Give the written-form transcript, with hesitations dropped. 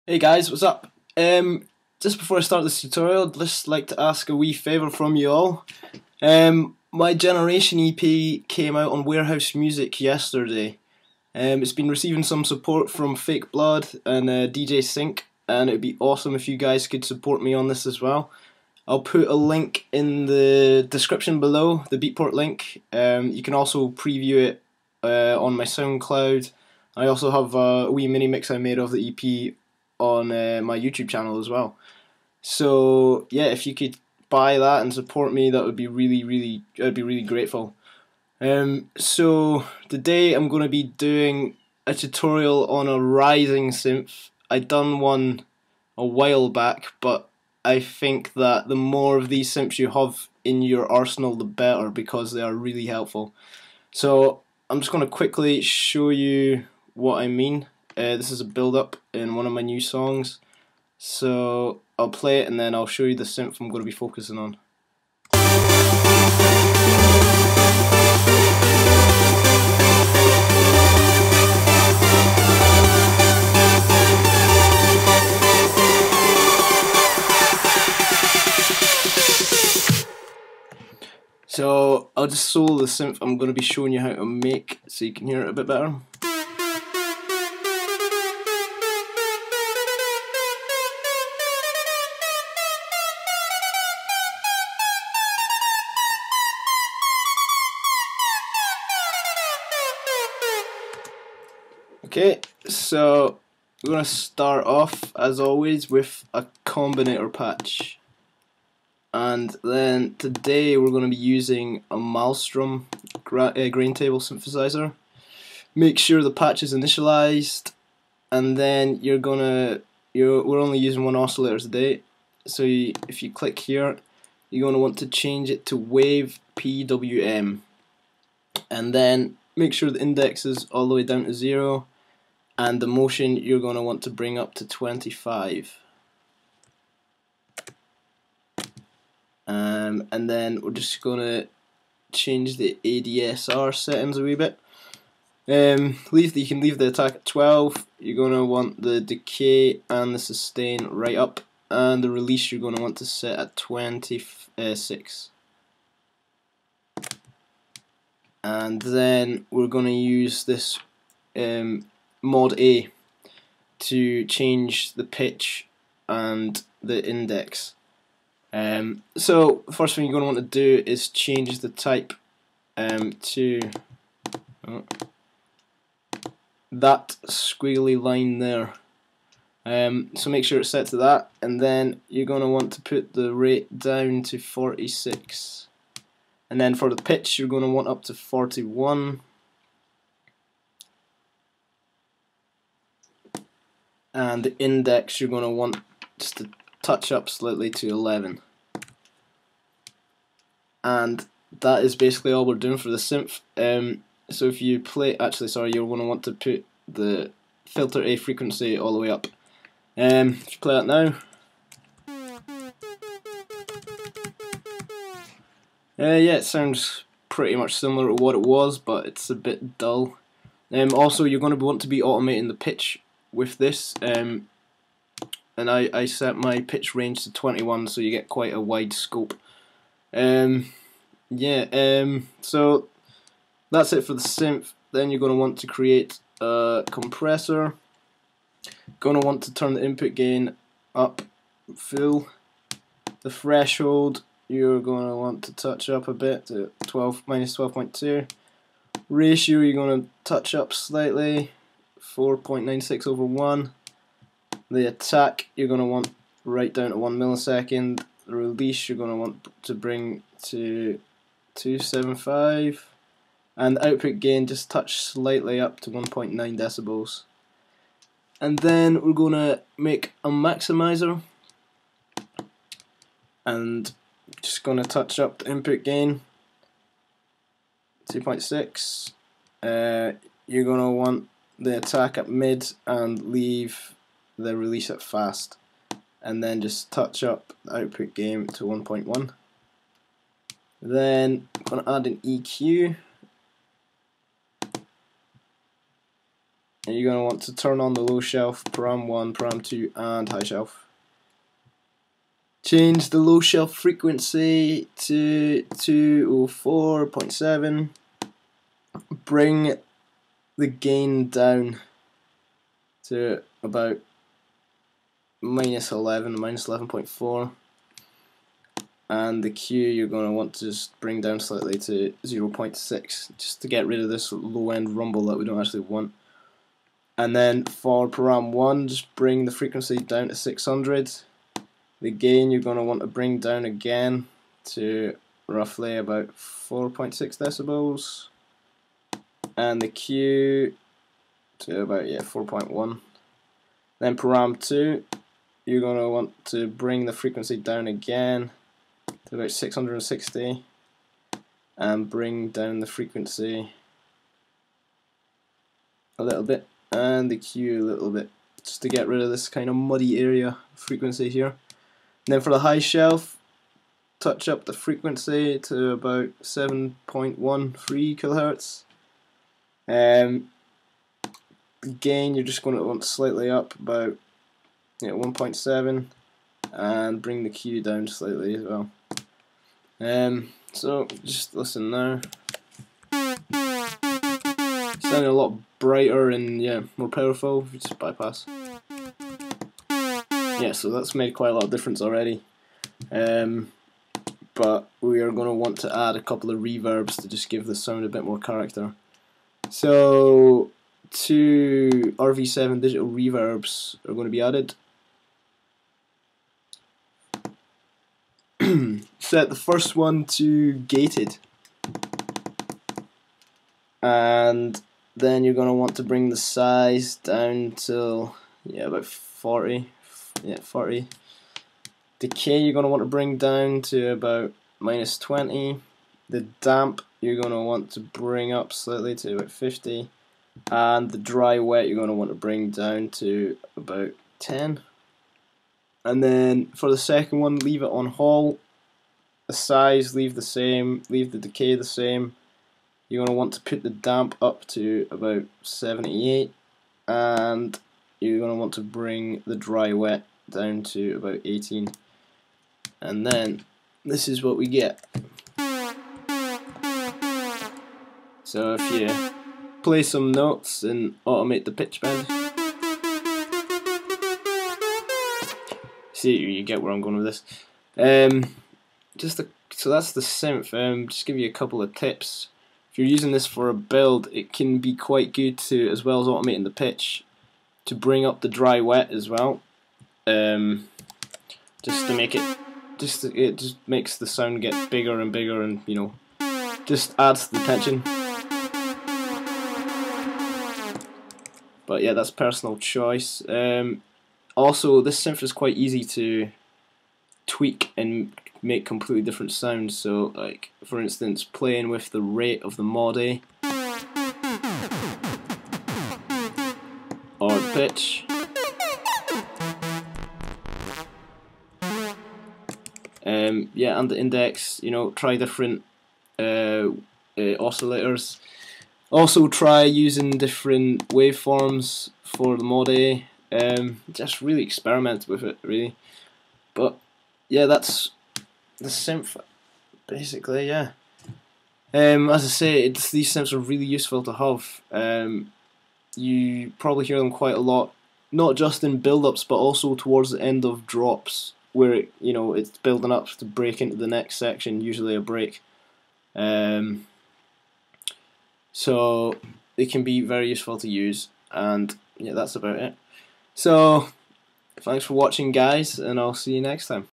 Hey guys, what's up? Just before I start this tutorial, I'd just like to ask a wee favour from you all. My Generation EP came out on Warehouse Music yesterday. It's been receiving some support from Fake Blood and DJ Sync, and it'd be awesome if you guys could support me on this as well. I'll put a link in the description below, the Beatport link. You can also preview it on my SoundCloud. I also have a wee mini mix I made of the EP on my YouTube channel as well. So yeah, if you could buy that and support me, that would be I'd be really grateful. So today I'm going to be doing a tutorial on a rising synth. I done one a while back, but I think that the more of these synths you have in your arsenal, the better, because they are really helpful. So I'm just going to quickly show you what I mean. This is a build-up in one of my new songs. So I'll play it and then I'll show you the synth I'm going to be focusing on. So I'll just solo the synth I'm going to be showing you how to make so you can hear it a bit better. Okay, so we're going to start off as always with a Combinator Patch. And then today we're going to be using a Maelstrom grain table synthesizer. Make sure the patch is initialized, and then we're only using one oscillator today. So if you click here, you're going to want to change it to Wave PWM, and then make sure the index is all the way down to 0, and the motion you're going to want to bring up to 25. And then we're just going to change the ADSR settings a wee bit. You can leave the attack at 12. You're going to want the decay and the sustain right up, and the release you're going to want to set at 26. And then we're going to use this mod A to change the pitch and the index. So the first thing you're going to want to do is change the type to that squiggly line there. So make sure it's set to that, and then you're going to want to put the rate down to 46, and then for the pitch you're going to want up to 41, and the index you're going to want just to touch up slightly to 11. And that is basically all we're doing for the synth. So if you play, you're going to want to put the filter A frequency all the way up. If you play that now, yeah, it sounds pretty much similar to what it was, but it's a bit dull. Also, you're going to want to be automating the pitch with this. And I set my pitch range to 21, so you get quite a wide scope. So that's it for the synth. Then you're going to want to create a compressor. Going to want to turn the input gain up full. The threshold you're going to want to touch up a bit to -12.2. Ratio you're going to touch up slightly, 4.96 over 1. The attack you're going to want right down to 1 millisecond. The release you're going to want to bring to 275, and the output gain just touch slightly up to 1.9 decibels. And then we're going to make a maximizer, and just going to touch up the input gain 2.6. You're going to want the attack at mid and leave the release at fast, and then just touch up the output gain to 1.1. Then I'm going to add an EQ, and you're going to want to turn on the low shelf, param 1, param 2, and high shelf. Change the low shelf frequency to 204.7. Bring the gain down to about -11, -11.4. And the Q you're going to want to just bring down slightly to 0.6, just to get rid of this low end rumble that we don't actually want. And then for param 1, just bring the frequency down to 600. The gain you're going to want to bring down again to roughly about 4.6 decibels. And the Q to about 4.1. Then param 2, you're going to want to bring the frequency down again to about 660 and bring down the frequency a little bit and the Q a little bit, just to get rid of this kind of muddy area frequency here. And then for the high shelf, touch up the frequency to about 7.13 kHz. Gain you're just going to want slightly up, about 1.7, and bring the Q down slightly as well. So just listen now. Sounding a lot brighter and more powerful. Just bypass. Yeah, so that's made quite a lot of difference already. But we are going to want to add a couple of reverbs to just give the sound a bit more character. So 2 RV7 digital reverbs are going to be added. Set the first one to gated, and then you're going to want to bring the size down till about 40. 40. Decay you're going to want to bring down to about -20. The damp you're going to want to bring up slightly to about 50, and the dry wet you're going to want to bring down to about 10. And then for the second one, leave it on Hall. The size leave the same, leave the decay the same. You're going to want to put the damp up to about 78, and you're going to want to bring the dry wet down to about 18. And then this is what we get. So if you play some notes and automate the pitch bend, see, you get where I'm going with this. So that's the synth. Just give you a couple of tips. If you're using this for a build, it can be quite good to, as well as automating the pitch, to bring up the dry wet as well. Just to make it, it just makes the sound get bigger and bigger, and just adds to the tension. But yeah, that's personal choice. Also, this synth is quite easy to tweak and make completely different sounds. So, like for instance, playing with the rate of the mod A or the pitch. And the index. Try different oscillators. Also, try using different waveforms for the mod A. Just really experiment with it, really. But yeah, that's the synth, basically. Yeah. As I say, these synths are really useful to have. You probably hear them quite a lot, not just in build-ups, but also towards the end of drops, where it's building up to break into the next section, usually a break. So they can be very useful to use, and yeah, that's about it. So thanks for watching, guys, and I'll see you next time.